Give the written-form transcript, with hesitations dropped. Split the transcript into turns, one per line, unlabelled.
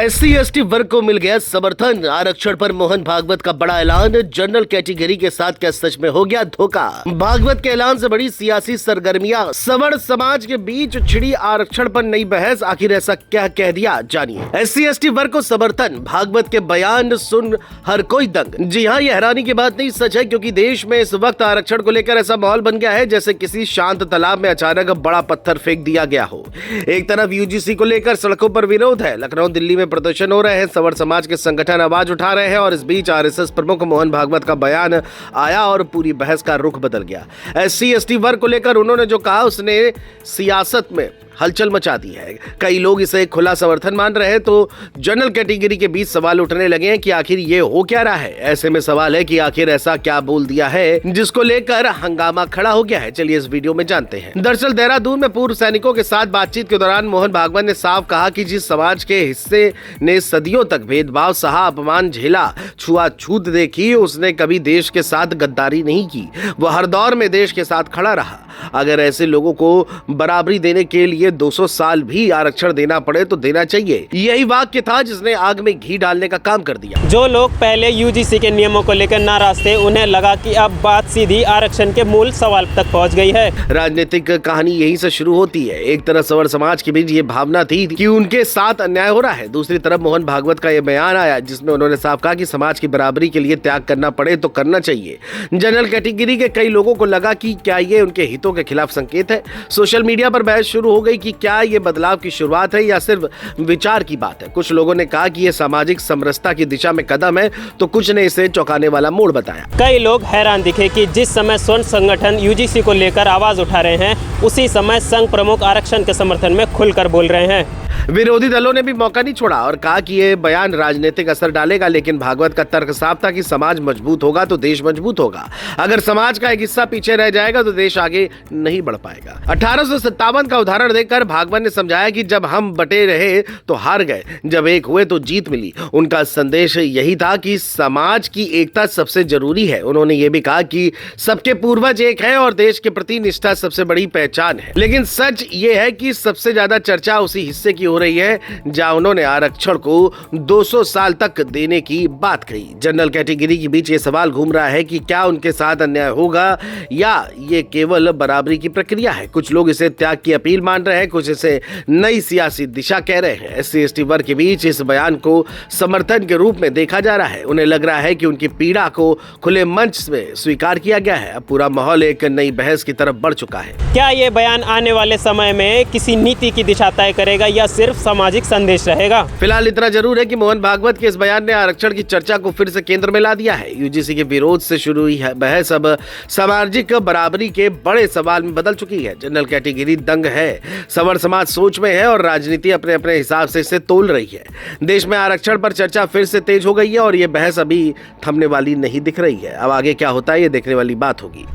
SC/ST वर्ग को मिल गया समर्थन। आरक्षण पर मोहन भागवत का बड़ा ऐलान। जनरल कैटेगरी के साथ क्या सच में हो गया धोखा? भागवत के ऐलान से बड़ी सियासी सरगर्मियां। सवर्ण समाज के बीच छिड़ी आरक्षण पर नई बहस। आखिर ऐसा क्या कह दिया, जानिए। SC/ST वर्ग को समर्थन। भागवत के बयान सुन हर कोई दंग। जी हाँ, ये हैरानी की बात नहीं, सच है, क्योंकि देश में इस वक्त आरक्षण को लेकर ऐसा माहौल बन गया है जैसे किसी शांत तालाब में अचानक बड़ा पत्थर फेंक दिया गया हो। एक तरफ UGC को लेकर सड़कों पर विरोध है, लखनऊ दिल्ली में प्रदर्शन हो रहे हैं, सवर्ण समाज के संगठन आवाज उठा रहे हैं और इस बीच RSS प्रमुख मोहन भागवत का बयान आया और पूरी बहस का रुख बदल गया। SC/ST वर्ग को लेकर उन्होंने जो कहा उसने सियासत में हलचल मचा दी है। कई लोग इसे खुला समर्थन मान रहे हैं तो जनरल कैटेगरी के बीच सवाल उठने लगे हैं कि आखिर ये हो क्या रहा है। ऐसे में सवाल है कि आखिर ऐसा क्या बोल दिया है जिसको लेकर हंगामा खड़ा हो गया है। चलिए इस वीडियो में जानते हैं। दरअसल देहरादून में पूर्व सैनिकों के साथ बातचीत के दौरान मोहन भागवत ने साफ कहा कि जिस समाज के हिस्से ने सदियों तक भेदभाव सहा, अपमान झेला, छुआछूत देखी, उसने कभी देश के साथ गद्दारी नहीं की। वो हर दौर में देश के साथ खड़ा रहा। अगर ऐसे लोगों को बराबरी देने के लिए 200 साल भी आरक्षण देना पड़े तो देना चाहिए। यही वाक्य था जिसने आग में घी डालने का काम कर दिया।
जो लोग पहले UGC के नियमों को लेकर नाराज थे, उन्हें लगा कि अब बात सीधी आरक्षण के मूल सवाल तक पहुंच गई है।
राजनीतिक कहानी यहीं से शुरू होती है। एक तरफ सवर्ण समाज के बीच ये भावना थी कि उनके साथ अन्याय हो रहा है, दूसरी तरफ मोहन भागवत का यह बयान आया जिसमें उन्होंने साफ कहा कि समाज की बराबरी के लिए त्याग करना पड़े तो करना चाहिए। जनरल कैटेगरी के कई लोगों को लगा कि क्या ये उनके हितों के खिलाफ संकेत है। सोशल मीडिया पर बहस शुरू हो गई कि क्या ये बदलाव की शुरुआत है या सिर्फ विचार की बात है। कुछ लोगों ने कहा कि ये सामाजिक समरसता की दिशा में कदम है तो कुछ ने इसे चौंकाने वाला मोड़ बताया।
कई लोग हैरान दिखे कि जिस समय स्वर्ण संगठन UGC को लेकर आवाज उठा रहे हैं, उसी समय संघ प्रमुख आरक्षण के समर्थन में खुलकर बोल रहे हैं।
विरोधी दलों ने भी मौका नहीं छोड़ा और कहा कि ये बयान राजनीतिक असर डालेगा, लेकिन भागवत का तर्क साफ था कि समाज मजबूत होगा तो देश मजबूत होगा। अगर समाज का एक हिस्सा पीछे रह जाएगा तो देश आगे नहीं बढ़ पाएगा। 1857 का उदाहरण देकर भागवत ने समझाया कि जब हम बटे रहे तो हार गए, जब एक हुए तो जीत मिली। उनका संदेश यही था कि समाज की एकता सबसे जरूरी है। उन्होंने ये भी कहा कि सबके पूर्वज एक है और देश के प्रति निष्ठा सबसे बड़ी पहचान है। लेकिन सच ये है कि सबसे ज्यादा चर्चा उसी हिस्से की हो रही है जहां उन्होंने आरक्षण को 200 साल तक देने की बात कही। जनरल कैटेगरी के बीच ये सवाल घूम रहा है कि क्या उनके साथ अन्याय होगा या ये केवल बराबरी की प्रक्रिया है। कुछ लोग इसे त्याग की अपील मान रहे हैं, कुछ इसे नई सियासी दिशा कह रहे हैं। SC/ST वर्ग के बीच इस बयान को समर्थन के रूप में देखा जा रहा है। उन्हें लग रहा है कि उनकी पीड़ा को खुले मंच में स्वीकार किया गया है। अब पूरा माहौल एक नई बहस की तरफ बढ़ चुका है।
क्या ये बयान आने वाले समय में किसी नीति की दिशा तय करेगा या सिर्फ सामाजिक संदेश रहेगा?
फिलहाल इतना जरूर है कि मोहन भागवत के इस बयान ने आरक्षण की चर्चा को फिर से केंद्र में ला दिया है। UGC के विरोध से शुरू हुई बहस अब सामाजिक बराबरी के बड़े सवाल में बदल चुकी है। जनरल कैटेगरी दंग है, सवर्ण समाज सोच में है और राजनीति अपने अपने हिसाब से इसे तोल रही है। देश में आरक्षण पर चर्चा फिर से तेज हो गई है और ये बहस अभी थमने वाली नहीं दिख रही है। अब आगे क्या होता है ये देखने वाली बात होगी।